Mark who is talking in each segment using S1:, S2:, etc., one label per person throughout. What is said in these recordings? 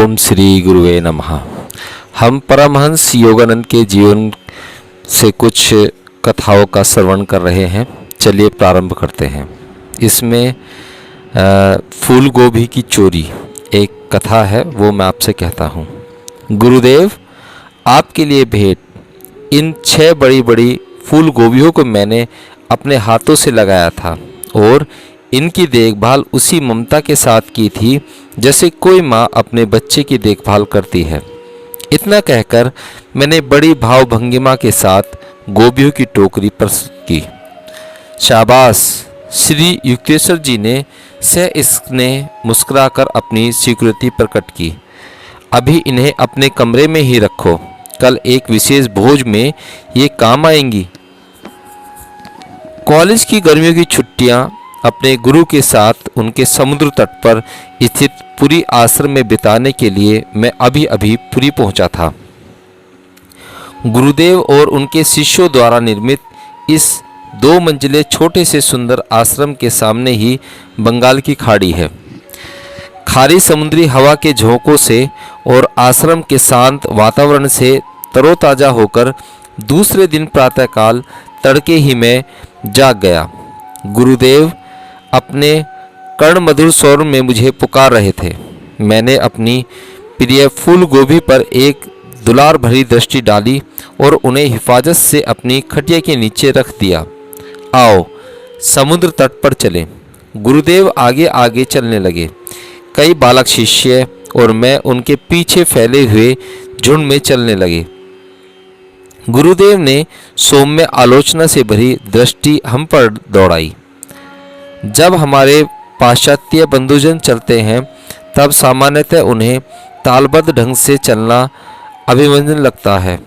S1: ओम श्री गुरुवे नमः। हम परमहंस योगानंद के जीवन से कुछ कथाओं का श्रवण कर रहे हैं। चलिए प्रारंभ करते हैं। इसमें फूल गोभी की चोरी एक कथा है, वो मैं आपसे कहता हूँ। गुरुदेव, आपके लिए भेंट। इन 6 बड़ी बड़ी फूल गोभियों को मैंने अपने हाथों से लगाया था और इनकी देखभाल उसी ममता के साथ की थी जैसे कोई माँ अपने बच्चे की देखभाल करती है। इतना कहकर मैंने बड़ी भावभंगिमा के साथ गोभियों की टोकरी प्रस्तुत की। शाबाश, श्री युक्तेश्वर जी ने स्नेह मुस्कुराकर अपनी स्वीकृति प्रकट की। अभी इन्हें अपने कमरे में ही रखो, कल एक विशेष भोज में ये काम आएंगी। कॉलेज की गर्मियों की छुट्टियां अपने गुरु के साथ उनके समुद्र तट पर स्थित पुरी आश्रम में बिताने के लिए मैं अभी अभी पुरी पहुंचा था। गुरुदेव और उनके शिष्यों द्वारा निर्मित इस 2 मंजिले छोटे से सुंदर आश्रम के सामने ही बंगाल की खाड़ी है। खारी समुद्री हवा के झोंकों से और आश्रम के शांत वातावरण से तरोताजा होकर दूसरे दिन प्रातःकाल तड़के ही मैं जाग गया। गुरुदेव अपने कर्ण मधुर स्वर में मुझे पुकार रहे थे। मैंने अपनी प्रिय फूल गोभी पर एक दुलार भरी दृष्टि डाली और उन्हें हिफाजत से अपनी खटिया के नीचे रख दिया। आओ समुद्र तट पर चलें। गुरुदेव आगे आगे चलने लगे। कई बालक शिष्य और मैं उनके पीछे फैले हुए झुंड में चलने लगे। गुरुदेव ने सौम्य आलोचना से भरी दृष्टि हम पर दौड़ाई। जब हमारे पाश्चात्य बंधुजन चलते हैं तब सामान्यतः उन्हें तालबद्ध ढंग से चलना अभिमंजन लगता है।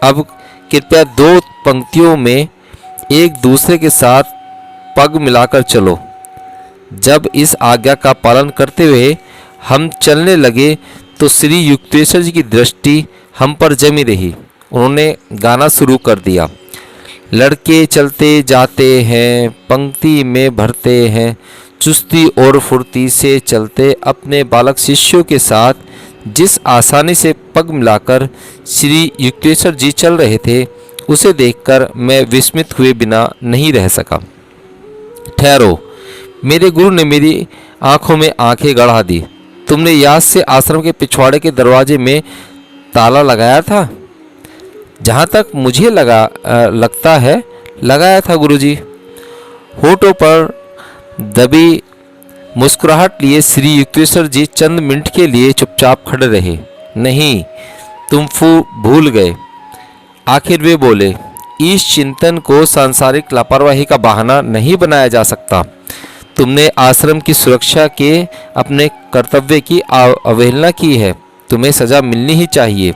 S1: अब कृपया 2 पंक्तियों में एक दूसरे के साथ पग मिलाकर चलो। जब इस आज्ञा का पालन करते हुए हम चलने लगे तो श्री युक्तेश्वर जी की दृष्टि हम पर जमी रही। उन्होंने गाना शुरू कर दिया। लड़के चलते जाते हैं, पंक्ति में भरते हैं, चुस्ती और फुर्ती से चलते अपने बालक शिष्यों के साथ। जिस आसानी से पग मिलाकर श्री युक्तेश्वर जी चल रहे थे उसे देखकर मैं विस्मित हुए बिना नहीं रह सका। ठहरो, मेरे गुरु ने मेरी आंखों में आंखें गड़ा दी। तुमने याद से आश्रम के पिछवाड़े के दरवाजे में ताला लगाया था? जहाँ तक मुझे लगता है लगाया था गुरुजी। होठों पर दबी मुस्कुराहट लिए श्री युक्तेश्वर जी चंद मिनट के लिए चुपचाप खड़े रहे। नहीं, तुम भूल गए, आखिर वे बोले। इस चिंतन को सांसारिक लापरवाही का बहाना नहीं बनाया जा सकता। तुमने आश्रम की सुरक्षा के अपने कर्तव्य की अवहेलना की है। तुम्हें सजा मिलनी ही चाहिए।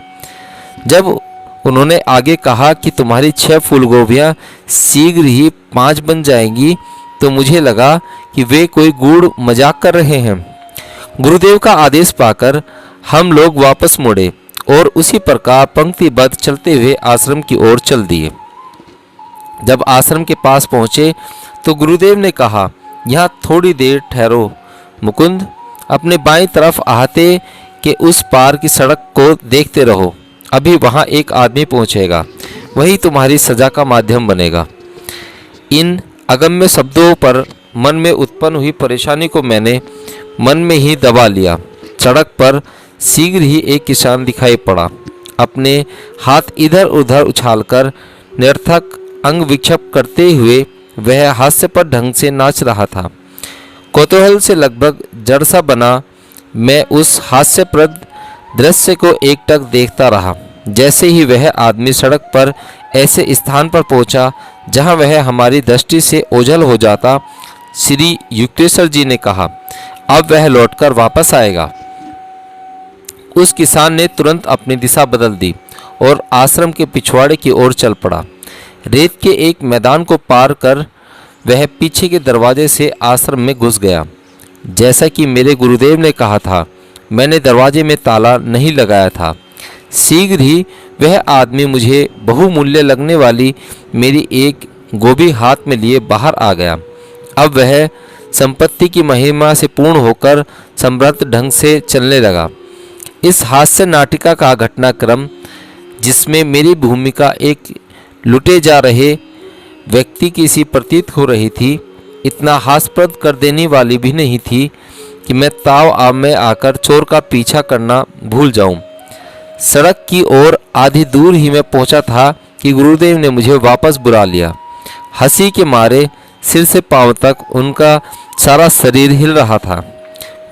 S1: जब उन्होंने आगे कहा कि तुम्हारी 6 फूल गोभियाँ शीघ्र ही 5 बन जाएंगी तो मुझे लगा कि वे कोई गूढ़ मजाक कर रहे हैं। गुरुदेव का आदेश पाकर हम लोग वापस मुड़े और उसी प्रकार पंक्तिबद्ध चलते हुए आश्रम की ओर चल दिए। जब आश्रम के पास पहुँचे तो गुरुदेव ने कहा, यहाँ थोड़ी देर ठहरो मुकुंद। अपने बाईं तरफ अहाते के उस पार की सड़क को देखते रहो। अभी वहाँ एक आदमी पहुँचेगा, वही तुम्हारी सजा का माध्यम बनेगा। इन अगम्य शब्दों पर मन में उत्पन्न हुई परेशानी को मैंने मन में ही दबा लिया। सड़क पर शीघ्र ही एक किसान दिखाई पड़ा। अपने हाथ इधर उधर उछालकर निरर्थक अंग विक्षेप करते हुए वह हास्यप्रद ढंग से नाच रहा था। कौतूहल से लगभग जड़ सा बना मैं उस हास्यप्रद दृश्य को एकटक देखता रहा। जैसे ही वह आदमी सड़क पर ऐसे स्थान पर पहुंचा जहां वह हमारी दृष्टि से ओझल हो जाता, श्री युक्तेश्वर जी ने कहा, अब वह लौटकर वापस आएगा। उस किसान ने तुरंत अपनी दिशा बदल दी और आश्रम के पिछवाड़े की ओर चल पड़ा। रेत के एक मैदान को पार कर वह पीछे के दरवाजे से आश्रम में घुस गया। जैसा कि मेरे गुरुदेव ने कहा था, मैंने दरवाजे में ताला नहीं लगाया था। शीघ्र ही वह आदमी मुझे बहुमूल्य लगने वाली मेरी एक गोभी हाथ में लिए बाहर आ गया। अब वह संपत्ति की महिमा से पूर्ण होकर समृद्ध ढंग से चलने लगा। इस हास्य नाटिका का घटनाक्रम, जिसमें मेरी भूमिका एक लुटे जा रहे व्यक्ति की सी प्रतीत हो रही थी, इतना हास्यप्रद कर देने वाली भी नहीं थी कि मैं ताव में आकर चोर का पीछा करना भूल जाऊं। सड़क की ओर आधी दूर ही मैं पहुंचा था कि गुरुदेव ने मुझे वापस बुला लिया। हंसी के मारे सिर से पांव तक उनका सारा शरीर हिल रहा था।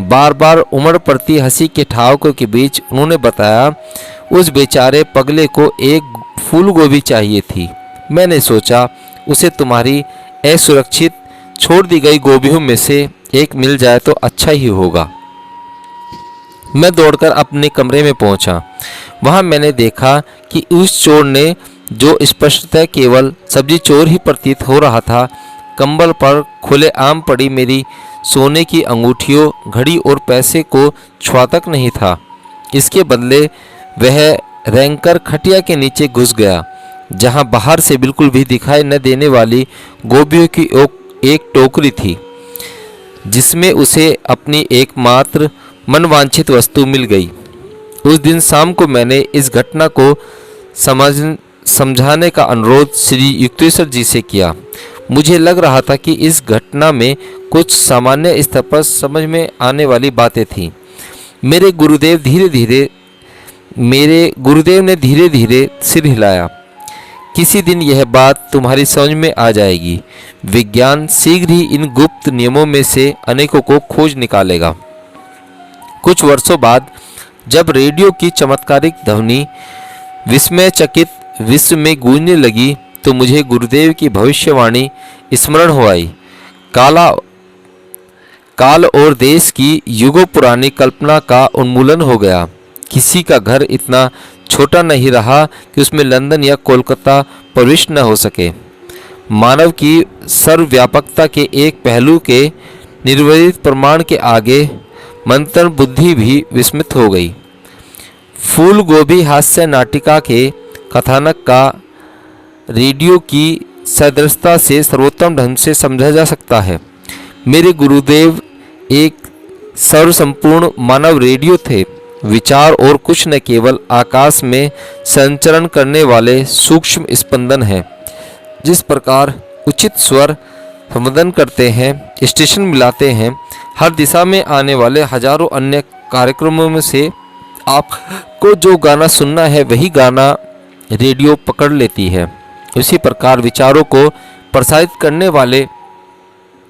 S1: बार बार उमड़ पड़ती हंसी के ठहाकों के बीच उन्होंने बताया, उस बेचारे पगले को एक फूल गोभी चाहिए थी। मैंने सोचा उसे तुम्हारी असुरक्षित छोड़ दी गई गोभियों में से एक मिल जाए तो अच्छा ही होगा। मैं दौड़कर अपने कमरे में पहुंचा। वहां मैंने देखा कि उस चोर ने, जो स्पष्टतः केवल सब्जी चोर ही प्रतीत हो रहा था, कंबल पर खुलेआम पड़ी मेरी सोने की अंगूठियों, घड़ी और पैसे को छुआ तक नहीं था। इसके बदले वह रैंकर खटिया के नीचे घुस गया, जहां बाहर से बिल्कुल भी दिखाई न देने वाली गोभियों की एक टोकरी थी, जिसमें उसे अपनी एकमात्र मनवांछित वस्तु मिल गई। उस दिन शाम को मैंने इस घटना को समझाने का अनुरोध श्री युक्तेश्वर जी से किया। मुझे लग रहा था कि इस घटना में कुछ सामान्य स्तर पर समझ में आने वाली बातें थीं। मेरे गुरुदेव ने धीरे धीरे सिर हिलाया। किसी दिन यह बात तुम्हारी समझ में आ जाएगी। विज्ञान शीघ्र ही इन गुप्त नियमों में से अनेकों को खोज निकालेगा। कुछ वर्षों बाद जब रेडियो की चमत्कारिक ध्वनि विस्मयचकित विश्व में गूंजने लगी, तो मुझे गुरुदेव की भविष्यवाणी स्मरण हो आई। काल और देश की युगों पुरानी कल्पना का उन्मूलन हो गया। किसी का घर इतना छोटा नहीं रहा कि उसमें लंदन या कोलकाता प्रविष्ट न हो सके। मानव की सर्वव्यापकता के एक पहलू के निर्वैध प्रमाण के आगे मंथन बुद्धि भी विस्मित हो गई। फूल गोभी हास्य नाटिका के कथानक का रेडियो की सदृशता से सर्वोत्तम ढंग से समझा जा सकता है। मेरे गुरुदेव एक सर्वसंपूर्ण मानव रेडियो थे। विचार और कुछ न केवल आकाश में संचरण करने वाले सूक्ष्म स्पंदन हैं। जिस प्रकार उचित स्वर संवेदन करते हैं, स्टेशन मिलाते हैं, हर दिशा में आने वाले हजारों अन्य कार्यक्रमों में से आपको जो गाना सुनना है वही गाना रेडियो पकड़ लेती है। उसी प्रकार विचारों को प्रसारित करने वाले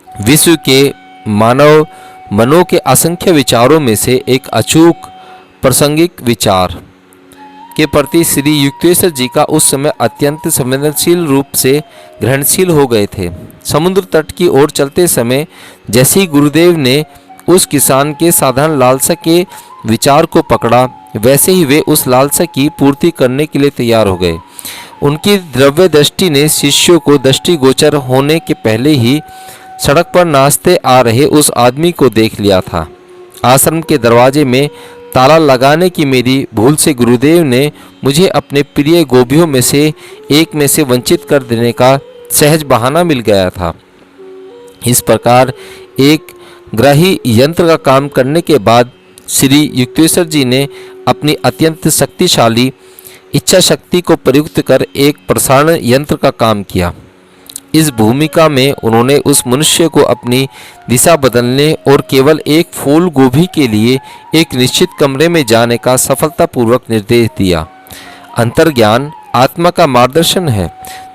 S1: विश्व के मानव मनों के असंख्य विचारों में से एक अचूक प्रासंगिक विचार के प्रति श्री युक्तेश्वर जी का उस समय अत्यंत संवेदनशील रूप से ग्रहणशील हो गए थे। समुद्र तट की ओर चलते समय जैसे ही गुरुदेव ने उस किसान के साधारण लालसा के विचार को पकड़ा, वैसे ही वे उस लालसा की पूर्ति करने के लिए तैयार हो गए। उनकी द्रव्य दृष्टि ने शिष्यों को दृष्टिगोचर होने के पहले ही सड़क पर नाचते आ रहे उस आदमी को देख लिया था। आश्रम के दरवाजे में ताला लगाने की मेरी भूल से गुरुदेव ने मुझे अपने प्रिय गोभियों में से एक में से वंचित कर देने का सहज बहाना मिल गया था। इस प्रकार एक ग्राही यंत्र का काम करने के बाद श्री युक्तेश्वर जी ने अपनी अत्यंत शक्तिशाली इच्छा शक्ति को प्रयुक्त कर एक प्रसारण यंत्र का काम किया। इस भूमिका में उन्होंने उस मनुष्य को अपनी दिशा बदलने और केवल एक फूल गोभी के लिए एक निश्चित कमरे में जाने का सफलतापूर्वक निर्देश दिया। अंतर्ज्ञान आत्मा का मार्गदर्शन है,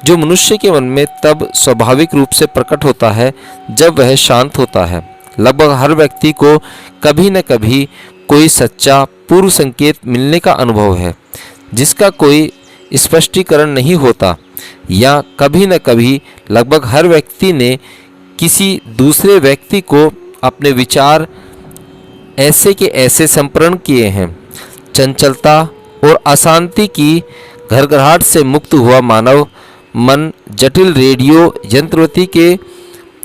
S1: जो मनुष्य के मन में तब स्वाभाविक रूप से प्रकट होता है जब वह शांत होता है। लगभग हर व्यक्ति को कभी न कभी कोई सच्चा पूर्व संकेत मिलने का अनुभव है, जिसका कोई स्पष्टीकरण नहीं होता, या कभी न कभी लगभग हर व्यक्ति ने किसी दूसरे व्यक्ति को अपने विचार ऐसे के ऐसे संप्रेरण किए हैं। चंचलता और अशांति की घरघराहट से मुक्त हुआ मानव मन जटिल रेडियो यंत्रवती के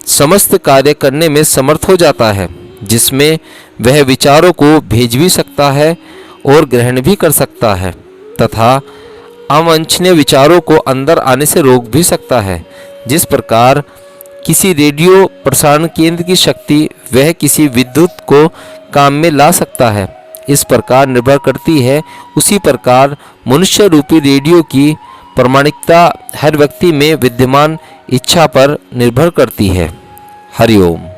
S1: समस्त कार्य करने में समर्थ हो जाता है, जिसमें वह विचारों को भेज भी सकता है और ग्रहण भी कर सकता है तथा अवांछनीय विचारों को अंदर आने से रोक भी सकता है। जिस प्रकार किसी रेडियो प्रसारण केंद्र की शक्ति वह किसी विद्युत को काम में ला सकता है, इस प्रकार निर्भर करती है, उसी प्रकार मनुष्य रूपी रेडियो की प्रामाणिकता हर व्यक्ति में विद्यमान इच्छा पर निर्भर करती है। हरिओम।